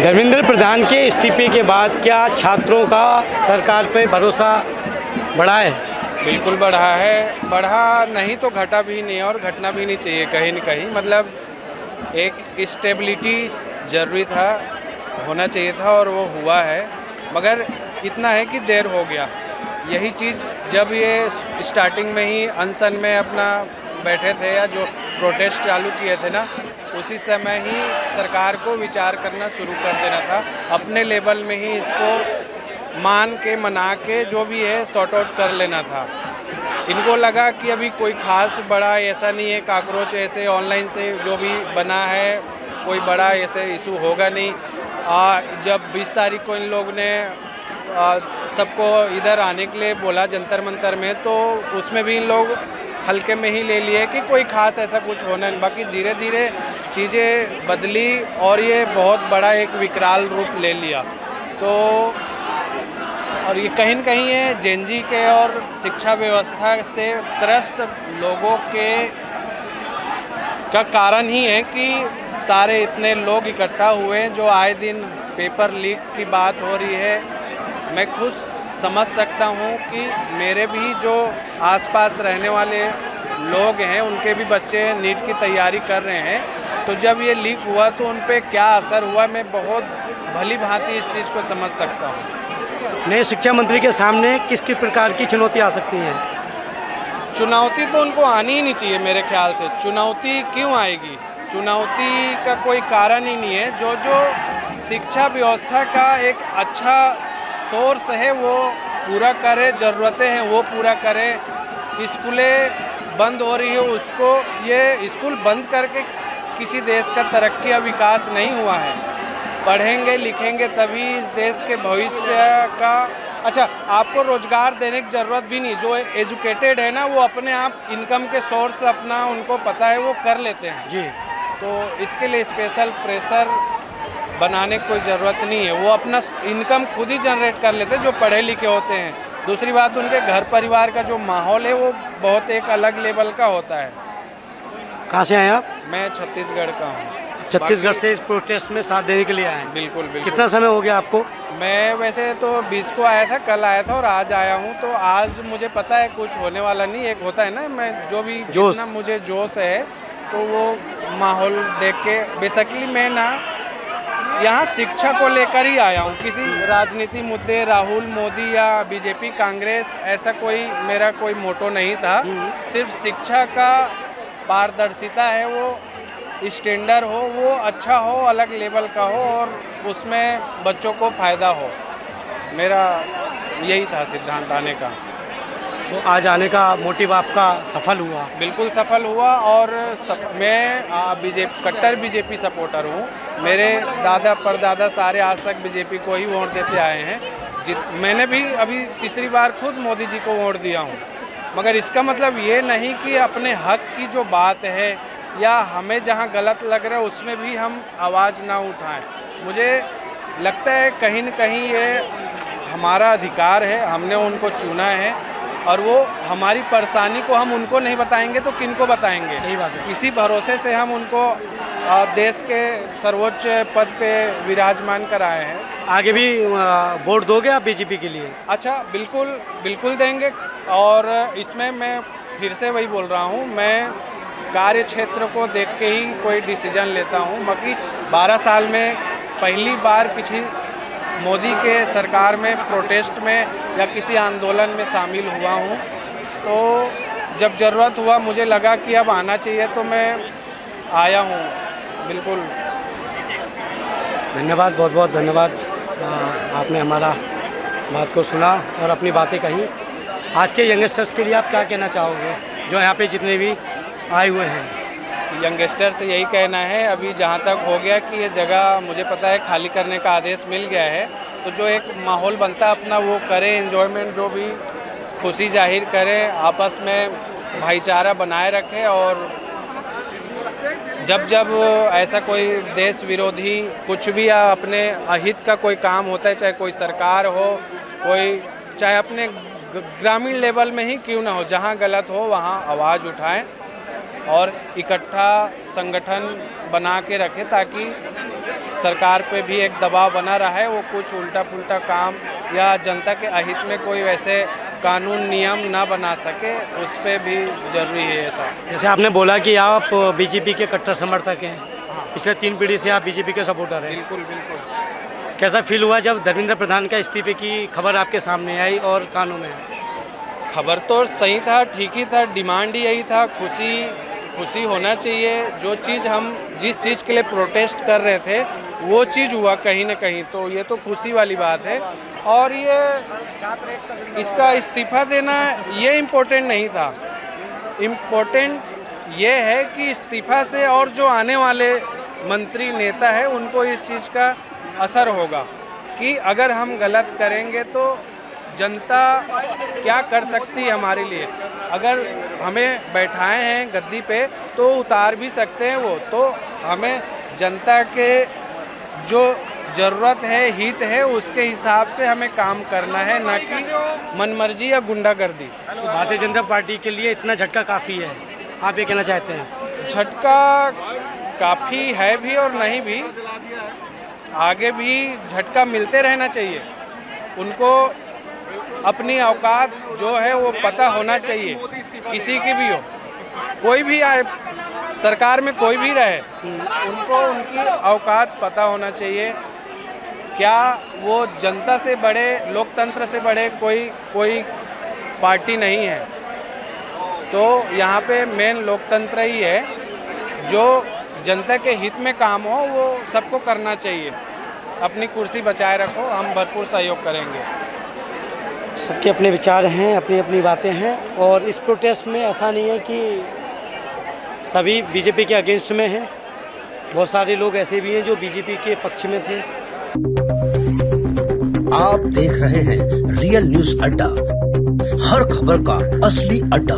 धर्मेंद्र प्रधान के इस्तीफे के बाद क्या छात्रों का सरकार पे भरोसा बढ़ा है? बिल्कुल बढ़ा है, बढ़ा नहीं तो घटा भी नहीं और घटना भी नहीं चाहिए कहीं न कहीं। मतलब एक स्टेबिलिटी ज़रूरी था, होना चाहिए था और वो हुआ है, मगर इतना है कि देर हो गया। यही चीज़ जब ये स्टार्टिंग में ही अनशन में अपना बैठे थे या जो प्रोटेस्ट चालू किए थे ना, उसी समय ही सरकार को विचार करना शुरू कर देना था। अपने लेवल में ही इसको मान के मना के जो भी है सॉर्ट आउट कर लेना था। इनको लगा कि अभी कोई ख़ास बड़ा ऐसा नहीं है, कॉकरोच ऐसे ऑनलाइन से जो भी बना है कोई बड़ा ऐसे इशू होगा नहीं। जब 20 तारीख को इन लोग ने सबको इधर आने के लिए बोला जंतर मंतर में, तो उसमें भी इन लोग हल्के में ही ले लिए कि कोई ख़ास ऐसा कुछ होना नहीं। बाकी धीरे धीरे चीज़ें बदली और ये बहुत बड़ा एक विकराल रूप ले लिया। तो और ये कहीं न कहीं ये जेनजी के और शिक्षा व्यवस्था से त्रस्त लोगों के का कारण ही है कि सारे इतने लोग इकट्ठा हुए जो आए दिन पेपर लीक की बात हो रही है। मैं खुद समझ सकता हूँ कि मेरे भी जो आसपास रहने वाले लोग हैं उनके भी बच्चे नीट की तैयारी कर रहे हैं, तो जब ये लीक हुआ तो उन पे क्या असर हुआ मैं बहुत भली भांति इस चीज़ को समझ सकता हूँ। नए शिक्षा मंत्री के सामने किस किस प्रकार की चुनौती आ सकती हैं? चुनौती तो उनको आनी ही नहीं चाहिए मेरे ख्याल से। चुनौती क्यों आएगी? चुनौती का कोई कारण ही नहीं है। जो शिक्षा व्यवस्था का एक अच्छा सोर्स है वो पूरा करे, ज़रूरतें हैं वो पूरा करे। स्कूलें बंद हो रही है, उसको ये स्कूल बंद करके किसी देश का तरक्की या विकास नहीं हुआ है। पढ़ेंगे लिखेंगे तभी इस देश के भविष्य का। अच्छा, आपको रोज़गार देने की ज़रूरत भी नहीं। जो एजुकेटेड है ना वो अपने आप इनकम के सोर्स अपना उनको पता है वो कर लेते हैं जी। तो इसके लिए स्पेशल प्रेशर बनाने की कोई ज़रूरत नहीं है। वो अपना इनकम खुद ही जनरेट कर लेते हैं जो पढ़े लिखे होते हैं। दूसरी बात, उनके घर परिवार का जो माहौल है वो बहुत एक अलग लेवल का होता है। कहाँ से आए आप? मैं छत्तीसगढ़ का हूँ। छत्तीसगढ़ से इस प्रोटेस्ट में साथ देने के लिए आए हैं? बिल्कुल बिल्कुल। कितना समय हो गया आपको? मैं वैसे तो 20 को आया था, कल आया था और आज आया हूँ। तो आज मुझे पता है कुछ होने वाला नहीं। एक होता है ना, मैं जो भी जितना मुझे जोश है तो वो माहौल देख के बेसिकली मैं ना यहाँ शिक्षा को लेकर ही आया हूँ। किसी राजनीति मुद्दे राहुल मोदी या बीजेपी कांग्रेस ऐसा कोई मेरा कोई मोटो नहीं था। सिर्फ शिक्षा का पारदर्शिता है, वो स्टैंडर्ड हो, वो अच्छा हो, अलग लेवल का हो और उसमें बच्चों को फ़ायदा हो। मेरा यही था सिद्धांत आने का। तो आज आने का मोटिव आपका सफल हुआ? बिल्कुल सफल हुआ। और मैं कट्टर बीजेपी सपोर्टर हूँ। मेरे दादा परदादा सारे आज तक बीजेपी को ही वोट देते आए हैं। मैंने भी अभी तीसरी बार खुद मोदी जी को वोट दिया हूँ। मगर इसका मतलब ये नहीं कि अपने हक की जो बात है या हमें जहाँ गलत लग रहा है उसमें भी हम आवाज़ ना उठाएं। मुझे लगता है कहीं न कहीं ये हमारा अधिकार है, हमने उनको चुना है और वो हमारी परेशानी को हम उनको नहीं बताएंगे तो किन को बताएंगे? सही बात है। इसी भरोसे से हम उनको देश के सर्वोच्च पद पे विराजमान कराए हैं। आगे भी वोट दोगे आप बीजेपी के लिए? अच्छा, बिल्कुल बिल्कुल देंगे। और इसमें मैं फिर से वही बोल रहा हूँ, मैं कार्य क्षेत्र को देख के ही कोई डिसीजन लेता हूँ। बाकी 12 साल में पहली बार किसी मोदी के सरकार में प्रोटेस्ट में या किसी आंदोलन में शामिल हुआ हूँ। तो जब ज़रूरत हुआ मुझे लगा कि अब आना चाहिए तो मैं आया हूँ। बिल्कुल। धन्यवाद, बहुत बहुत धन्यवाद। आपने हमारा बात को सुना और अपनी बातें कही। आज के यंगस्टर्स के लिए आप क्या कहना चाहोगे जो यहाँ पे जितने भी आए हुए हैं? यंगस्टर से यही कहना है, अभी जहाँ तक हो गया कि ये जगह मुझे पता है खाली करने का आदेश मिल गया है, तो जो एक माहौल बनता है अपना वो करें, एंजॉयमेंट जो भी खुशी जाहिर करें, आपस में भाईचारा बनाए रखें। और जब जब ऐसा कोई देश विरोधी कुछ भी या अपने अहित का कोई काम होता है, चाहे कोई सरकार हो, कोई चाहे अपने ग्रामीण लेवल में ही क्यों ना हो, जहाँ गलत हो वहाँ आवाज़ उठाएं और इकट्ठा संगठन बना के रखें ताकि सरकार पे भी एक दबाव बना रहा है, वो कुछ उल्टा पुल्टा काम या जनता के अहित में कोई वैसे कानून नियम ना बना सके, उस पर भी जरूरी है ऐसा। जैसे आपने बोला कि आप बीजेपी के कट्टर समर्थक हैं, पिछले 3 पीढ़ी से आप बीजेपी के सपोर्टर हैं। बिल्कुल बिल्कुल। कैसा फील हुआ जब धर्मेंद्र प्रधान का इस्तीफे की खबर आपके सामने आई और कानों में? खबर तो सही था, ठीक ही था, डिमांड यही था, खुशी होना चाहिए। जो चीज़ हम जिस चीज़ के लिए प्रोटेस्ट कर रहे थे वो चीज़ हुआ कहीं ना कहीं, तो ये तो खुशी वाली बात है। और ये इसका इस्तीफा देना ये इम्पोर्टेंट नहीं था, इम्पोर्टेंट ये है कि इस्तीफा से और जो आने वाले मंत्री नेता है उनको इस चीज़ का असर होगा कि अगर हम गलत करेंगे तो जनता क्या कर सकती है हमारे लिए। अगर हमें बैठाए हैं गद्दी पे तो उतार भी सकते हैं वो, तो हमें जनता के जो ज़रूरत है, हित है, उसके हिसाब से हमें काम करना है, ना कि मनमर्जी या गुंडागर्दी। तो भारतीय जनता पार्टी के लिए इतना झटका काफ़ी है, आप ये कहना चाहते हैं? झटका काफ़ी है भी और नहीं भी, आगे भी झटका मिलते रहना चाहिए। उनको अपनी औकात जो है वो पता होना चाहिए, किसी की भी हो, कोई भी आए सरकार में, कोई भी रहे, उनको उनकी औकात पता होना चाहिए। क्या वो जनता से बड़े, लोकतंत्र से बड़े कोई पार्टी नहीं है। तो यहाँ पे मेन लोकतंत्र ही है, जो जनता के हित में काम हो वो सबको करना चाहिए। अपनी कुर्सी बचाए रखो, हम भरपूर सहयोग करेंगे। सबके अपने विचार हैं, अपनी अपनी बातें हैं, और इस प्रोटेस्ट में ऐसा नहीं है कि सभी बीजेपी के अगेंस्ट में हैं। बहुत सारे लोग ऐसे भी हैं जो बीजेपी के पक्ष में थे। आप देख रहे हैं रियल न्यूज अड्डा, हर खबर का असली अड्डा।